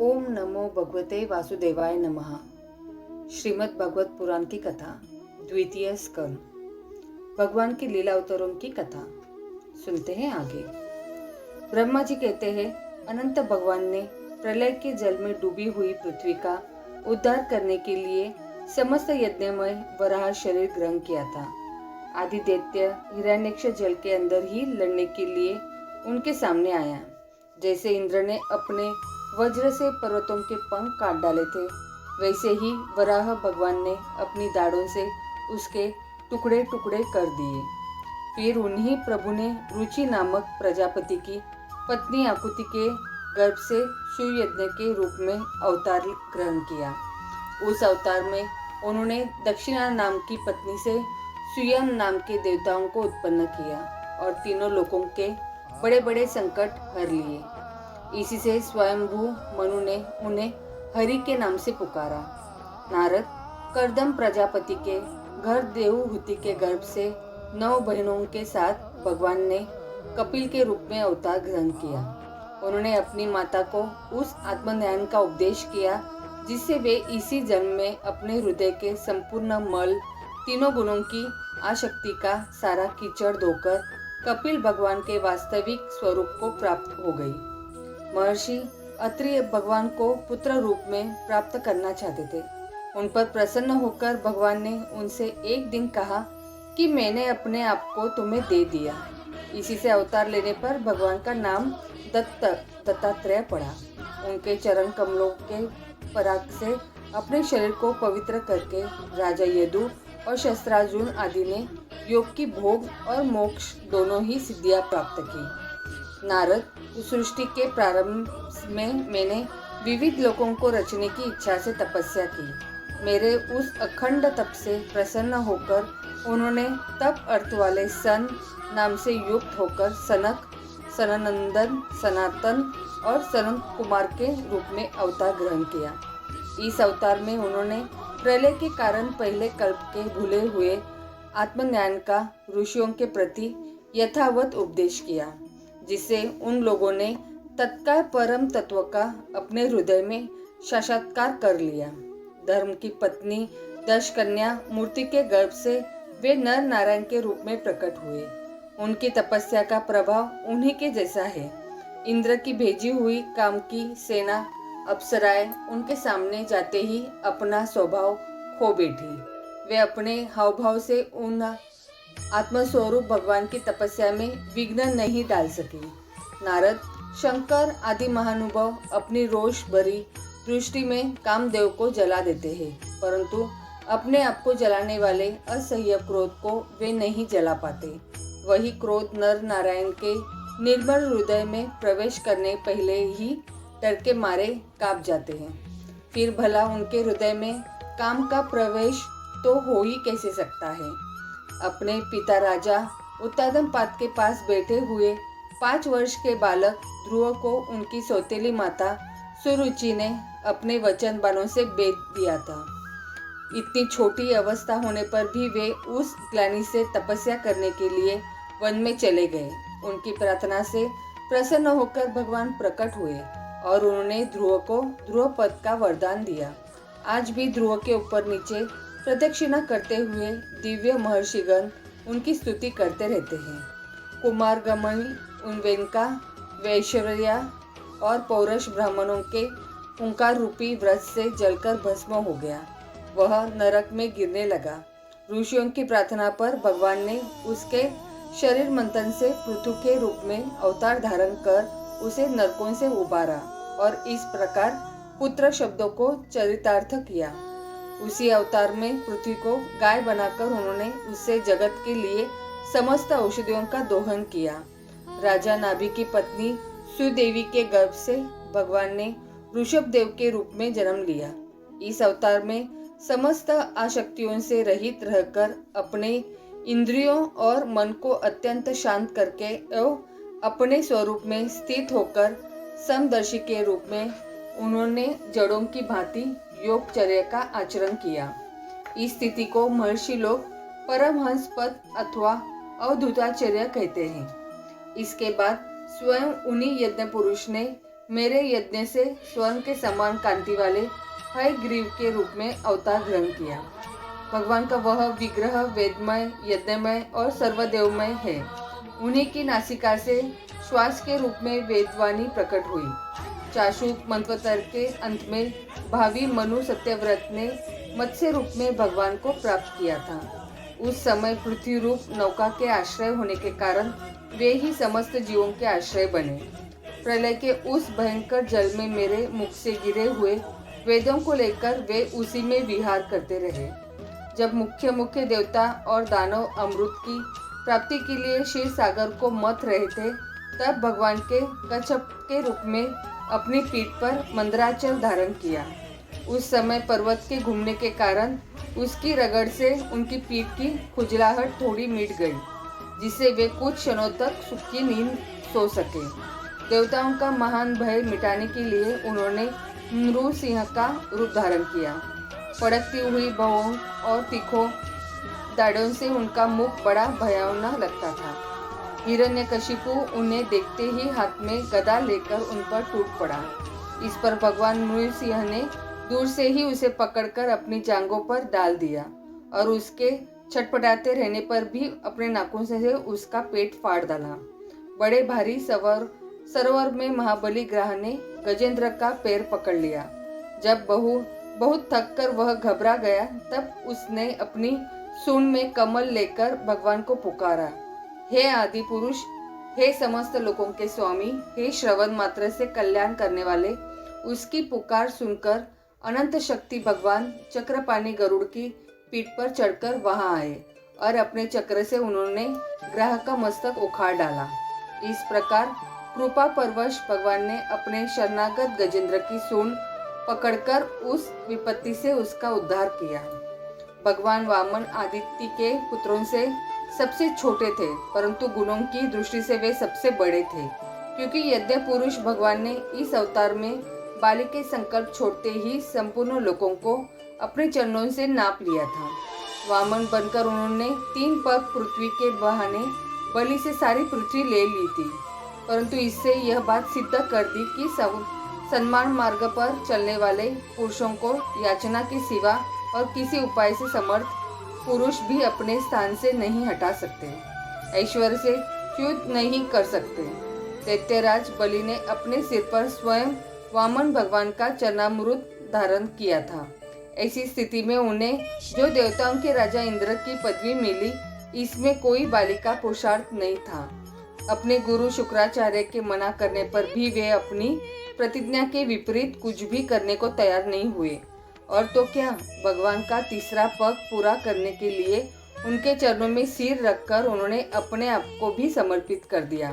ओम नमो भगवते वासुदेवाय नमः। श्रीमद् भागवत पुराण की कथा, द्वितीय स्कंद। भगवान की लीला अवतारों की कथा सुनते हैं आगे। ब्रह्मा जी कहते हैं, अनंत भगवान ने प्रलय के जल में डूबी हुई पृथ्वी का उद्धार करने के लिए समस्त यज्ञमय वराह शरीर ग्रहण किया था। आदि दैत्य हिरण्यक्ष जल के अंदर ही लड़ने के लिए उनके सामने आया। जैसे इंद्र ने अपने वज्र से पर्वतों के पंख काट डाले थे, वैसे ही वराह भगवान ने अपनी दाढ़ों से उसके टुकड़े टुकड़े कर दिए। फिर उन्हीं प्रभु ने रुचि नामक प्रजापति की पत्नी आकुति के गर्भ से शिव यज्ञ के रूप में अवतार ग्रहण किया। उस अवतार में उन्होंने दक्षिणा नाम की पत्नी से सुयम नाम के देवताओं को उत्पन्न किया और तीनों लोकों के बड़े बड़े संकट हर लिए। इसी से स्वयंभू मनु ने उन्हें हरि के नाम से पुकारा। नारद करदम प्रजापति के घर देवहूति के गर्भ से 9 बहनों के साथ भगवान ने कपिल के रूप में अवतार ग्रहण किया। उन्होंने अपनी माता को उस आत्मज्ञान का उपदेश किया जिससे वे इसी जन्म में अपने हृदय के संपूर्ण मल, तीनों गुणों की आसक्ति का सारा कीचड़ धोकर कपिल भगवान के वास्तविक स्वरूप को प्राप्त हो गई। महर्षि अत्रि भगवान को पुत्र रूप में प्राप्त करना चाहते थे। उन पर प्रसन्न होकर भगवान ने उनसे एक दिन कहा कि मैंने अपने आप को तुम्हें दे दिया। इसी से अवतार लेने पर भगवान का नाम दत्तात्रेय पड़ा। उनके चरण कमलों के पराग से अपने शरीर को पवित्र करके राजा यदु और शस्त्रार्जुन आदि ने योग की भोग और मोक्ष दोनों ही सिद्धियां प्राप्त की। नारद, उस सृष्टि के प्रारंभ में मैंने विविध लोकों को रचने की इच्छा से तपस्या की। मेरे उस अखंड तप से प्रसन्न होकर उन्होंने तप अर्थ वाले सन नाम से युक्त होकर सनक, सननंदन, सनातन और सनत कुमार के रूप में अवतार ग्रहण किया। इस अवतार में उन्होंने प्रलय के कारण पहले कल्प के भूले हुए आत्मज्ञान का ऋषियों के प्रति यथावत उपदेश किया, जिससे उन लोगों ने तत्काल परम तत्व का अपने हृदय में साक्षात्कार कर लिया। धर्म की पत्नी दश कन्या मूर्ति के गर्भ से वे नर नारायण के रूप में प्रकट हुए। उनकी तपस्या का प्रभाव उन्हीं के जैसा है। इंद्र की भेजी हुई काम की सेना अप्सराएं उनके सामने जाते ही अपना स्वभाव खो बैठी। वे अपने हाव भाव से उन आत्मस्वरूप भगवान की तपस्या में विघ्न नहीं डाल सके। नारद, शंकर आदि महानुभाव अपनी रोष भरी दृष्टि में कामदेव को जला देते हैं, परंतु अपने आप को जलाने वाले असह्य क्रोध को वे नहीं जला पाते। वही क्रोध नर नारायण के निर्मल हृदय में प्रवेश करने पहले ही डर के मारे कांप जाते हैं। फिर भला उनके हृदय में काम का प्रवेश तो हो ही कैसे सकता है। अपने पिता राजा उत्तानपाद के पास बैठे हुए 5 वर्ष के बालक ध्रुव को उनकी सौतेली माता सुरुचि ने अपने वचन बाणों से बेध दिया था। इतनी छोटी अवस्था होने पर भी वे उस ग्लानि से तपस्या करने के लिए वन में चले गए। उनकी प्रार्थना से प्रसन्न होकर भगवान प्रकट हुए और उन्होंने ध्रुव को ध्रुव पद का वरदान दिया। आज भी ध्रुव के ऊपर नीचे प्रदक्षिणा करते हुए दिव्य महर्षिगण उनकी स्तुति करते रहते हैं। कुमार गमन, उनवेनका, वैश्वर्या और पौरुष ब्राह्मणों के ओंकार रूपी व्रत से जलकर भस्म हो गया। वह नरक में गिरने लगा। ऋषियों की प्रार्थना पर भगवान ने उसके शरीर मंथन से पृथु के रूप में अवतार धारण कर उसे नरकों से उबारा और इस प्रकार पुत्र शब्दों को चरितार्थ किया। उसी अवतार में पृथ्वी को गाय बनाकर उन्होंने उससे जगत के लिए समस्त औषधियों का दोहन किया। राजा नाभि की पत्नी सुदेवी के गर्भ से भगवान ने ऋषभ देव के रूप में जन्म लिया। इस अवतार में समस्त आसक्तियों से रहित रहकर अपने इंद्रियों और मन को अत्यंत शांत करके एवं अपने स्वरूप में स्थित होकर समदर्शी के रूप में उन्होंने जड़ों की भांति योगचर्या का आचरण किया। इस स्थिति को महर्षि लोग परमहंस पद अथवा अवधूताचर्य कहते हैं। इसके बाद स्वयं उन्हीं यज्ञ पुरुष ने मेरे यज्ञ से स्वर्ण के समान कांति वाले हयग्रीव के रूप में अवतार ग्रहण किया। भगवान का वह विग्रह वेदमय, यज्ञमय और सर्वदेवमय है। उन्हीं की नासिका से श्वास के रूप में वेदवाणी प्रकट हुई। चाशुक मंत्वतर के अंत में भावी मनु सत्यव्रत ने मत्स्य रूप में भगवान को प्राप्त किया था। उस समय पृथ्वी रूप नौका के आश्रय होने के कारण वे ही समस्त जीवों के आश्रय बने। प्रलय के उस भयंकर जल में मेरे मुख से गिरे हुए वेदों को लेकर वे उसी में विहार करते रहे। जब मुख्य मुख्य देवता और दानव अमृत की प्राप्ति के लिए क्षीर सागर को मथ रहे थे, तब भगवान के कच्छप के रूप में अपनी पीठ पर मंदराचल धारण किया। उस समय पर्वत के घूमने के कारण उसकी रगड़ से उनकी पीठ की खुजलाहट थोड़ी मिट गई, जिससे वे कुछ क्षणों तक सुख की नींद सो सके। देवताओं का महान भय मिटाने के लिए उन्होंने नृसिंह का रूप धारण किया। फड़कती हुई भौहों और तीखों दाढ़ों से उनका मुख बड़ा भयावना लगता था। हिरण्यकशिपु उन्हें देखते ही हाथ में गदा लेकर उन पर टूट पड़ा। इस पर भगवान नृसिंह ने दूर से ही उसे पकड़कर अपनी जांघों पर डाल दिया और उसके छटपटाते रहने पर भी अपने नाखून से उसका पेट फाड़ डाला। बड़े भारी सरोवर में महाबली ग्रह ने गजेंद्र का पैर पकड़ लिया। जब बहुत थक कर वह घबरा गया, तब उसने अपनी सूंड में कमल लेकर भगवान को पुकारा, हे आदि पुरुष, हे समस्त लोगों के स्वामी, हे श्रवण मात्र से कल्याण करने वाले। उसकी पुकार सुनकर अनंत शक्ति भगवान चक्रपाणी गरुड़ की पीठ पर चढ़कर वहां आए और अपने चक्र से उन्होंने ग्रह का मस्तक उखाड़ डाला। इस प्रकार कृपा परवश भगवान ने अपने शरणागत गजेंद्र की सूंड पकड़कर उस विपत्ति से उसका उद्धार किया। भगवान वामन आदित्य के पुत्रों से सबसे छोटे थे, परंतु गुणों की दृष्टि से वे सबसे बड़े थे, क्योंकि यज्ञ पुरुष भगवान ने इस अवतार में बाली के संकल्प छोड़ते ही संपूर्ण लोगों को अपने चरणों से नाप लिया था। वामन बनकर उन्होंने 3 पग पृथ्वी के बहाने बलि से सारी पृथ्वी ले ली थी, परंतु इससे यह बात सिद्ध कर दी कि सन्मान मार्ग पर चलने वाले पुरुषों को याचना के सिवा और किसी उपाय से समर्थ पुरुष भी अपने स्थान से नहीं हटा सकते, ऐश्वर्य से च्युत नहीं कर सकते। दैत्यराज बलि ने अपने सिर पर स्वयं वामन भगवान का चरणामृत धारण किया था। ऐसी स्थिति में उन्हें जो देवताओं के राजा इंद्र की पदवी मिली, इसमें कोई बाली का पुरुषार्थ नहीं था। अपने गुरु शुक्राचार्य के मना करने पर भी वे अपनी प्रतिज्ञा के विपरीत कुछ भी करने को तैयार नहीं हुए, और तो क्या, भगवान का तीसरा पग पूरा करने के लिए उनके चरणों में सिर रखकर उन्होंने अपने आप को भी समर्पित कर दिया।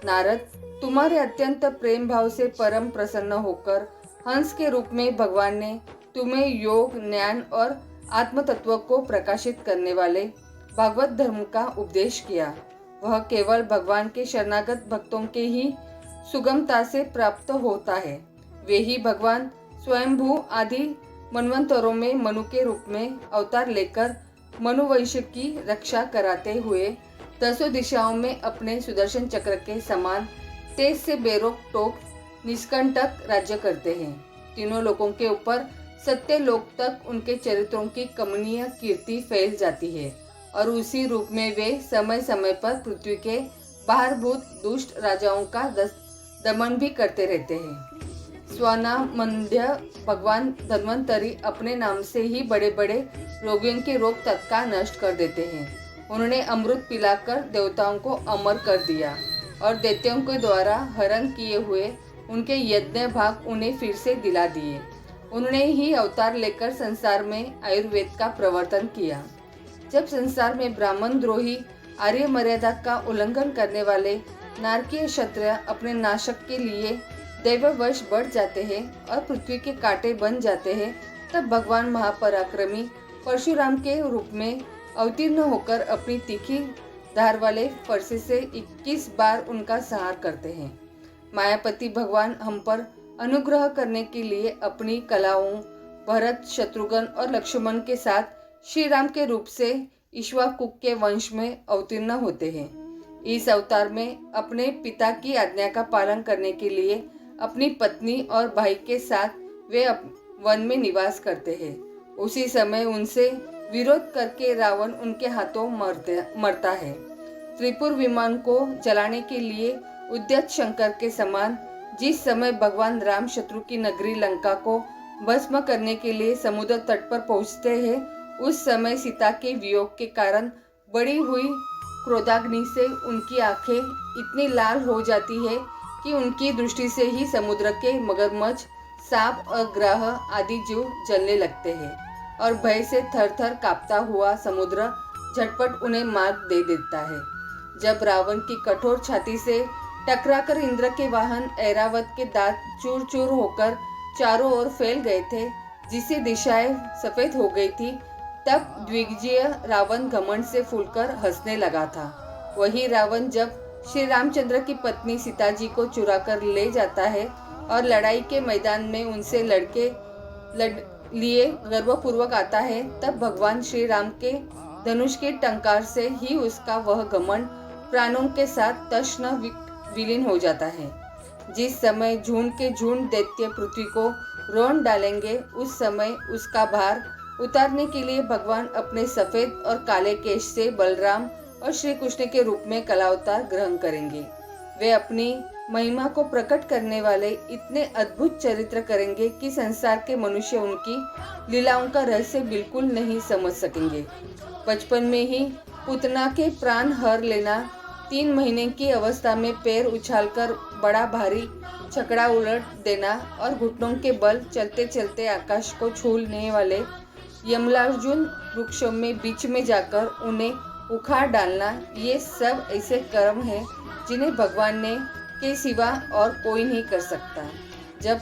नारद, तुम्हारे अत्यंत प्रेम भाव से परम प्रसन्न होकर हंस के रूप में भगवान ने तुम्हें योग, ज्ञान और आत्म तत्व को प्रकाशित करने वाले भागवत धर्म का उपदेश किया। वह केवल भगवान के शरणागत भक्तों के ही सुगमता से प्राप्त होता है। वे ही भगवान स्वयंभू आदि मनवंतरों में मनु के रूप में अवतार लेकर मनुवंश की रक्षा कराते हुए 10 दिशाओं में अपने सुदर्शन चक्र के समान तेज से बेरोक टोक निष्कंटक राज्य करते हैं। तीनों लोगों के ऊपर सत्य लोक तक उनके चरित्रों की कमनीय कीर्ति फैल जाती है, और उसी रूप में वे समय समय पर पृथ्वी के बाहरभूत दुष्ट राजाओं का दमन भी करते रहते हैं। स्वानामंद्य भगवान धन्वंतरी अपने नाम से ही बड़े बड़े रोगियों के रोग तत्काल नष्ट कर देते हैं। उन्होंने अमृत पिलाकर देवताओं को अमर कर दिया और दैत्यों के द्वारा हरण किए हुए उनके यज्ञ भाग उन्हें फिर से दिला दिए। उन्होंने ही अवतार लेकर संसार में आयुर्वेद का प्रवर्तन किया। जब संसार में ब्राह्मण द्रोही आर्य मर्यादा का उल्लंघन करने वाले नारकीय क्षत्रिय अपने नाशक के लिए दैववश बढ़ जाते हैं और पृथ्वी के कांटे बन जाते हैं, तब भगवान महापराक्रमी परशुराम के रूप में अवतीर्ण होकर अपनी तीखी धार वाले फरसे से 21 बार उनका संहार करते हैं। मायापति भगवान हम पर अनुग्रह करने के लिए अपनी कलाओं भरत, शत्रुघ्न और लक्ष्मण के साथ श्री राम के रूप से इक्ष्वाकु के वंश में अवतीर्ण होते हैं। इस अवतार में अपने पिता की आज्ञा का पालन करने के लिए अपनी पत्नी और भाई के साथ वे वन में निवास करते हैं। उसी समय उनसे विरोध करके रावण उनके हाथों मरता है। त्रिपुर विमान को जलाने के लिए उद्यत शंकर के समान जिस समय भगवान राम शत्रु की नगरी लंका को भस्म करने के लिए समुद्र तट पर पहुंचते हैं, उस समय सीता के वियोग के कारण बढ़ी हुई क्रोधाग्नि से उनकी आंखें इतनी लाल हो जाती है कि उनकी दृष्टि से ही समुद्र के मगरमच्छ, सांप और ग्रह आदि जीव जलने लगते हैं और भय से थर थर कांपता हुआ समुद्र झटपट उन्हें मार दे देता है। जब रावण की कठोर छाती से टकराकर इंद्र के वाहन ऐरावत के दांत चूर चूर होकर चारों ओर फैल गए थे, जिससे दिशाएं सफेद हो गई थी, तब द्विजय रावण घमंड से फूलकर हंसने लगा था। वही रावण जब श्री रामचंद्र की पत्नी सीता जी को चुरा कर ले जाता है और लड़ाई के मैदान में उनसे लिए गर्वपूर्वक आता है, तब भगवान श्री राम के धनुष के टंकार से ही उसका वह घमंड प्राणों के साथ तश्न विलीन हो जाता है। जिस समय झुंड के झुंड दैत्य पृथ्वी को रोन डालेंगे, उस समय उसका भार उतारने के लिए भगवान अपने सफेद और काले केश से बलराम और श्री कृष्ण के रूप में कलावतार ग्रहण करेंगे। वे अपनी महिमा को प्रकट करने वाले इतने अद्भुत चरित्र करेंगे कि संसार के मनुष्य उनकी लीलाओं का रहस्य बिल्कुल नहीं समझ सकेंगे। बचपन में ही पुतना के प्राण हर लेना, 3 महीने की अवस्था में पैर उछालकर बड़ा भारी छकड़ा उलट देना और घुटनों के बल चलते चलते आकाश को छूने वाले यमलार्जुन वृक्षों में बीच में जाकर उन्हें उखाड़ डालना, ये सब ऐसे कर्म हैं जिन्हें भगवान ने के सिवा और कोई नहीं कर सकता। जब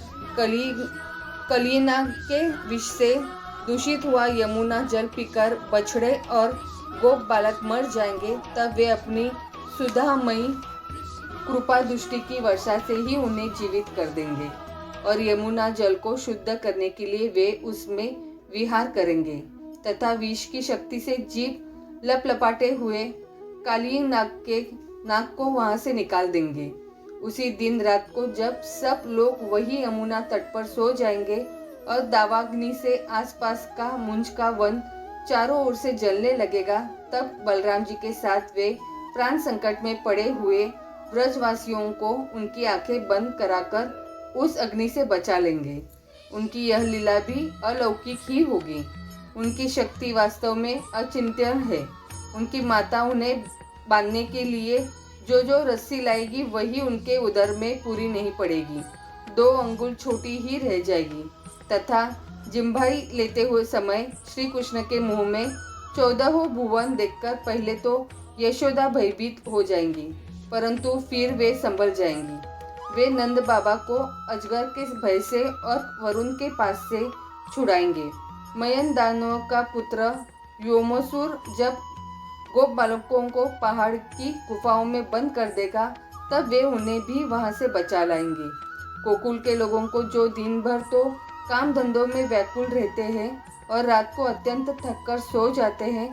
कलिनाग के विष से दूषित हुआ यमुना जल पीकर बछड़े और गोप बालक मर जाएंगे, तब वे अपनी सुधामयी कृपा दृष्टि की वर्षा से ही उन्हें जीवित कर देंगे और यमुना जल को शुद्ध करने के लिए वे उसमें विहार करेंगे तथा विष की शक्ति से जीव लपलपाटे हुए नाग को वहां से निकाल देंगे। उसी दिन रात को जब सब लोग वही यमुना तट पर सो जाएंगे और दावाग्नि से आसपास का मुंज का वन चारों ओर से जलने लगेगा, तब बलराम जी के साथ वे प्राण संकट में पड़े हुए ब्रजवासियों को उनकी आंखें बंद कराकर उस अग्नि से बचा लेंगे। उनकी यह लीला भी अलौकिक ही होगी। उनकी शक्ति वास्तव में अचिंत्य है। उनकी माता उन्हें बांधने के लिए जो जो रस्सी लाएगी वही उनके उदर में पूरी नहीं पड़ेगी, 2 अंगुल छोटी ही रह जाएगी तथा जिम्भाई लेते हुए समय श्री कृष्ण के मुंह में 14 भुवन देखकर पहले तो यशोदा भयभीत हो जाएंगी, परंतु फिर वे संभल जाएंगी। वे नंद बाबा को अजगर के भय से और वरुण के पास से छुड़ाएंगे। मयन दानव का पुत्र व्योमसुर जब गोप बालकों को पहाड़ की गुफाओं में बंद कर देगा, तब वे उन्हें भी वहां से बचा लाएंगे। गोकुल के लोगों को जो दिन भर तो काम धंधों में व्याकुल रहते हैं और रात को अत्यंत थककर सो जाते हैं,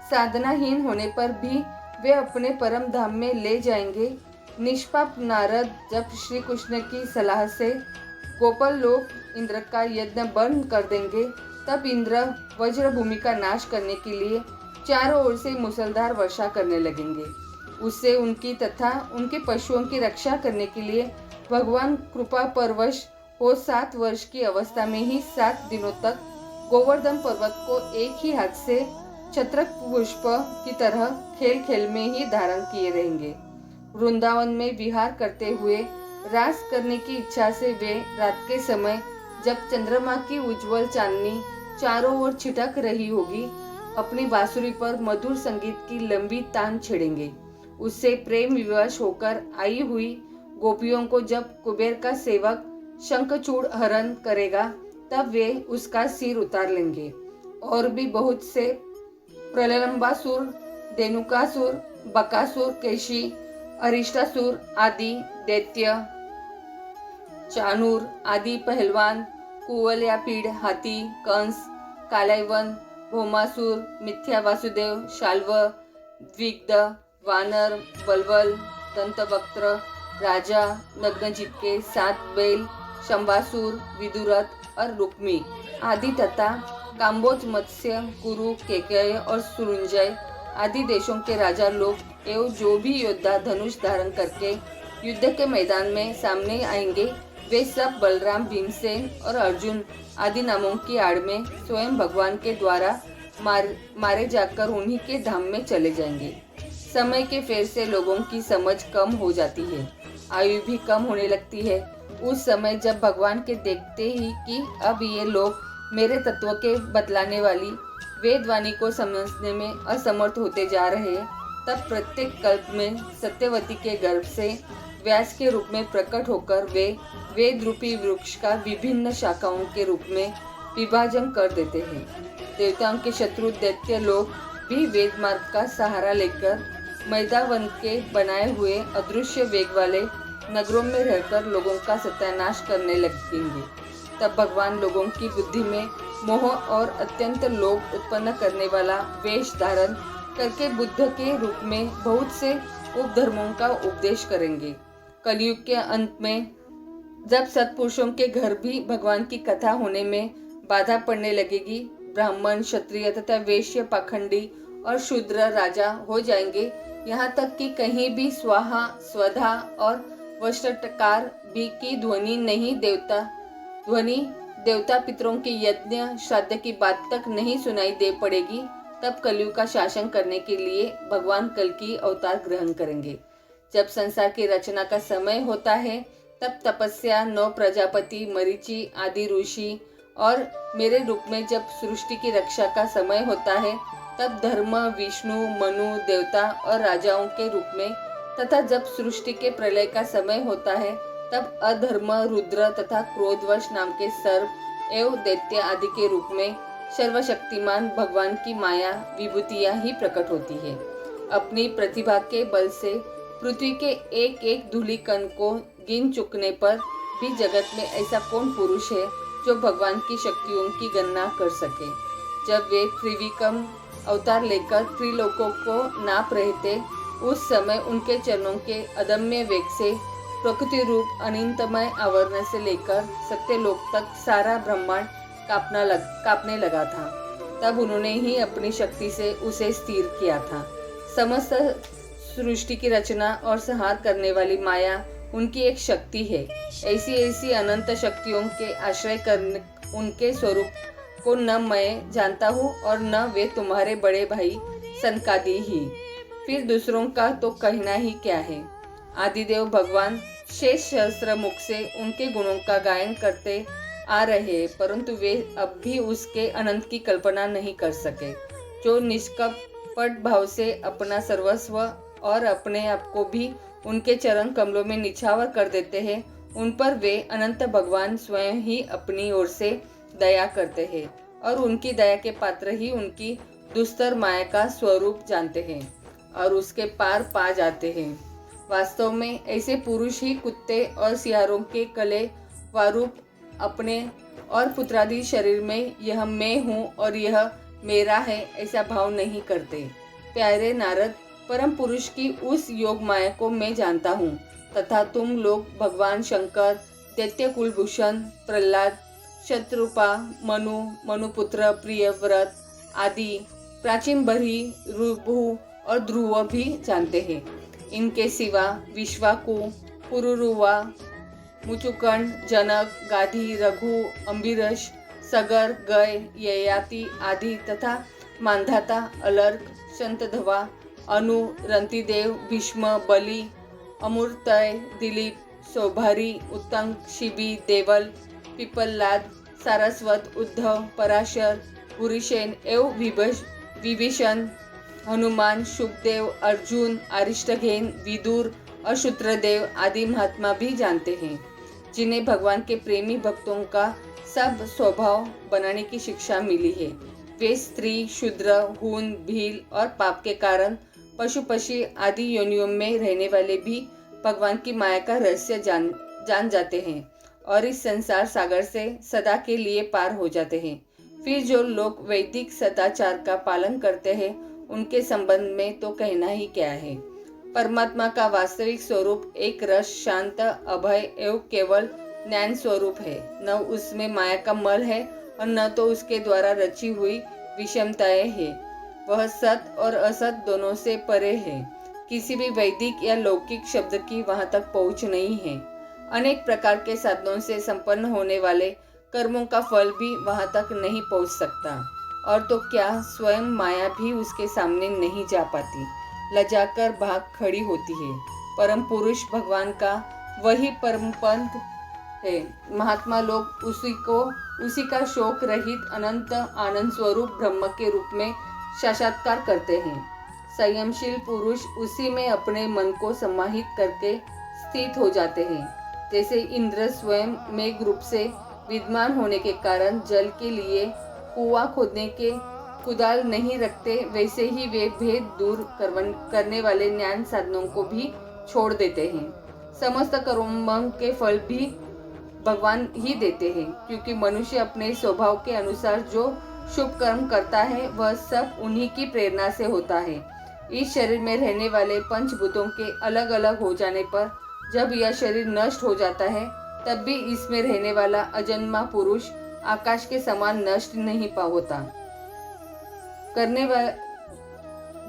साधनाहीन होने पर भी वे अपने परम धाम में ले जाएंगे। निष्पाप नारद जब श्री कृष्ण की सलाह से गोपाल लोग इंद्र का यज्ञ बंद कर देंगे, तब इंद्र वज्र भूमि का नाश करने के लिए चारों ओर से मूसलधार वर्षा करने लगेंगे। उससे उनकी तथा उनके पशुओं की रक्षा करने के लिए भगवान कृपा परवश हो 7 वर्ष की अवस्था में ही 7 दिनों तक गोवर्धन पर्वत को एक ही हाथ से छत्रक पुष्प की तरह खेल खेल में ही धारण किए रहेंगे। वृंदावन में विहार करते हुए रास करने की इच्छा से वे रात के समय जब चंद्रमा की उज्जवल चांदनी चारों ओर छिटक रही होगी, अपनी बांसुरी पर मधुर संगीत की लंबी तान छेड़ेंगे। उससे प्रेम विवश होकर आई हुई गोपियों को जब कुबेर का सेवक शंखचूड़ हरण करेगा, तब वे उसका सिर उतार लेंगे। और भी बहुत से प्रलंबासुर, धेनुकासुर, बकासुर, केशी, अरिष्टासुर आदि दैत्य, चाणूर आदि पहलवान, कुवलयापीड़ हाथी, कंस, कालयवन, भौमासुर, मिथ्या वासुदेव, शाल्व, द्विग्ध, वानर, बलवल, दंतवक्त्र, राजा नग्नजित के 7 बैल, शंबासुर, विदुरथ और रुक्मी आदि तथा काम्बोज, मत्स्य, कुरु, केकय और सुरुंजय आदि देशों के राजा लोग एवं जो भी योद्धा धनुष धारण करके युद्ध के मैदान में सामने आएंगे, वे सब बलराम, भीमसेन और अर्जुन आदि नामों की आड़ में स्वयं भगवान के द्वारा मारे जाकर उन्हीं के धाम में चले जाएंगे। समय के फेर से लोगों की समझ कम हो जाती है, आयु भी कम होने लगती है। उस समय जब भगवान के देखते ही कि अब ये लोग मेरे तत्व के बतलाने वाली वेदवाणी को समझने में असमर्थ होते जा रहे हैं, तब प्रत्येक कल्प में सत्यवती के गर्भ से व्यास के रूप में प्रकट होकर वे वेद रूपी वृक्ष का विभिन्न शाखाओं के रूप में विभाजन कर देते हैं। देवताओं के शत्रु दैत्य लोग भी वेद मार्ग का सहारा लेकर मैदावन के बनाए हुए अदृश्य वेग वाले नगरों में रहकर लोगों का सत्यानाश करने लगेंगे। तब भगवान लोगों की बुद्धि में मोह और अत्यंत लोभ उत्पन्न करने वाला वेश धारण करके बुद्ध के रूप में बहुत से उपधर्मों का उपदेश करेंगे। कलयुग के अंत में जब सत्पुरुषों के घर भी भगवान की कथा होने में बाधा पड़ने लगेगी, ब्राह्मण, क्षत्रिय तथा वैश्य, पाखंडी और शूद्र राजा हो जाएंगे। यहाँ तक कि कहीं भी स्वाहा, स्वधा और वषटकार भी की ध्वनि देवता पितरों के यज्ञ श्राद्ध की बात तक नहीं सुनाई दे पड़ेगी। तब कलयुग का शासन करने के लिए भगवान कल की अवतार ग्रहण करेंगे। जब संसार की रचना का समय होता है, तब तपस्या, 9 प्रजापति, मरीचि आदि ऋषि और मेरे रूप में जब सृष्टि की रक्षा का समय होता है, तब धर्म, विष्णु, मनु, देवता और राजाओं के रूप में तथा जब सृष्टि के प्रलय का समय होता है, तब अधर्म, रुद्र तथा क्रोधवश नाम के सर्प एवं दैत्य आदि के रूप में सर्वशक्तिमान भगवान की माया विभूतियां ही प्रकट होती है। अपनी प्रतिभा के बल से पृथ्वी के एक एक धूलि कण को गिन चुकने पर भी जगत में ऐसा कौन पुरुष है जो भगवान की शक्तियों की गणना कर सके। जब वे त्रिविक्रम अवतार लेकर त्रिलोकों को नाप रहे थे, उस समय उनके चरणों के अदम्य वेग से प्रकृति रूप अनंतमय आवरण से लेकर सत्यलोक तक सारा ब्रह्मांड कांपने लगा था। तब उन्होंने ही अपनी शक्ति से उसे स्थिर किया था। समस्त सृष्टि की रचना और संहार करने वाली माया उनकी एक शक्ति है। ऐसी अनंत शक्तियों के आश्रय करने उनके स्वरूप को न मैं जानता हूँ और न वे तुम्हारे बड़े भाई सनकादि ही। फिर दूसरों का तो कहना ही क्या है। आदिदेव भगवान शेष सहस्त्र मुख से उनके गुणों का गायन करते आ रहे, परंतु वे अब भी उसके अनंत की कल्पना नहीं कर सके। जो निष्कपट भाव से अपना सर्वस्व और अपने आप को भी उनके चरण कमलों में निछावर कर देते हैं, उन पर वे अनंत भगवान स्वयं ही अपनी ओर से दया करते हैं और उनकी दया के पात्र ही उनकी दुस्तर माया का स्वरूप जानते हैं और उसके पार पा जाते हैं। वास्तव में ऐसे पुरुष ही कुत्ते और सियारों के कले वारूप अपने और पुत्रादि शरीर में यह मैं हूँ और यह मेरा है ऐसा भाव नहीं करते। प्यारे नारद, परम पुरुष की उस योग माया को मैं जानता हूँ तथा तुम लोग भगवान शंकर, दैत्य कुलभूषण, प्रहलाद, शत्रुपा, मनुपुत्र, प्रियव्रत आदि प्राचीन बरी, रुभु और ध्रुव भी जानते हैं। इनके सिवा विश्वाकु, पुरुरुवा, मुचुकंड, जनक, गाधी, रघु, अम्बिरश, सगर, गय, ययाति आदि तथा मांधाता, अलर्क, शंतधवा, अनु, रंतिदेव, भीष्म, बलि, अमूर्तय, दिलीप, सौभारी, उत्तंग, शिबी, देवल, पिपललाद, सारस्वत, उद्धव, पराशर, भूरिसेन एवं विभीषण, हनुमान, शुभदेव, अर्जुन, अरिष्टघेन, विदुर और शूद्रदेव आदि महात्मा भी जानते हैं, जिन्हें भगवान के प्रेमी भक्तों का सब स्वभाव बनाने की शिक्षा मिली है। वे स्त्री, शूद्र, हून, भील और पाप के कारण पशु पक्षी आदि योनियों में रहने वाले भी भगवान की माया का रहस्य जान जाते हैं और इस संसार सागर से सदा के लिए पार हो जाते हैं। फिर जो लोग वैदिक सदाचार का पालन करते हैं, उनके संबंध में तो कहना ही क्या है। परमात्मा का वास्तविक स्वरूप एक रस, शांत, अभय एवं केवल ज्ञान स्वरूप है। न उसमें माया का मल है और न तो उसके द्वारा रची हुई विषमताएं है। वह सत और असत दोनों से परे है। किसी भी वैदिक या लौकिक शब्द की वहां तक पहुंच नहीं है। अनेक प्रकार के साधनों से संपन्न होने वाले कर्मों का फल भी वहां तक नहीं पहुंच सकता, और तो क्या स्वयं माया भी उसके सामने नहीं जा पाती, लजाकर भाग खड़ी होती है। परम पुरुष भगवान का वही परम पंथ है। महात्मा लोग उसी का शोक रहित अनंत आनंद स्वरूप ब्रह्म के रूप में साक्षात्कार करते हैं। संयमशील पुरुष उसी में अपने मन को समाहित करके स्थित हो जाते हैं। जैसे इंद्र स्वयं मेघ रूप से विद्यमान होने के कारण जल के लिए कुआं खोदने के कुदाल नहीं रखते, वैसे ही वे भेद दूर करने वाले ज्ञान साधनों को भी छोड़ देते हैं। समस्त कर्मों के फल भी भगवान ही देते हैं, क्योंकि मनुष्य अपने स्वभाव के अनुसार जो शुभ कर्म करता है वह सब उन्हीं की प्रेरणा से होता है। इस शरीर में रहने वाले पंचभूतों के अलग अलग हो जाने पर जब यह शरीर नष्ट हो जाता है, तब भी इसमें रहने वाला अजन्मा पुरुष आकाश के समान नष्ट नहीं होता।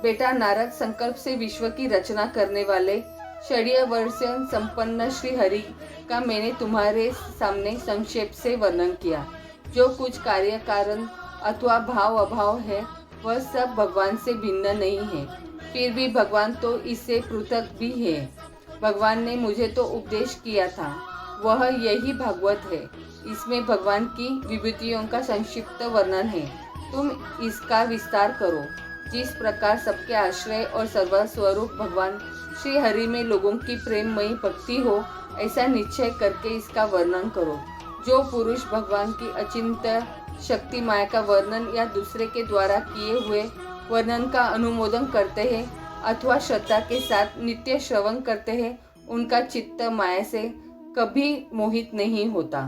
बेटा नारद, संकल्प से विश्व की रचना करने वाले षड्वर्षण संपन्न श्री हरि का मैंने तुम्हारे सामने संक्षेप से वर्णन किया। जो कुछ कार्य कारण अथवा भाव अभाव है वह सब भगवान से भिन्न नहीं है, फिर भी भगवान तो इससे पृथक भी है। भगवान ने मुझे तो उपदेश किया था, वह यही भागवत है। इसमें भगवान की विभूतियों का संक्षिप्त वर्णन है, तुम इसका विस्तार करो। जिस प्रकार सबके आश्रय और सर्वस्वरूप भगवान श्री हरि में लोगों की प्रेममयी भक्ति हो, ऐसा निश्चय करके इसका वर्णन करो। जो पुरुष भगवान की अचिंत्य शक्ति माया का वर्णन या दूसरे के द्वारा किए हुए वर्णन का अनुमोदन करते हैं अथवा श्रद्धा के साथ नित्य श्रवण करते हैं, उनका चित्त माया से कभी मोहित नहीं होता।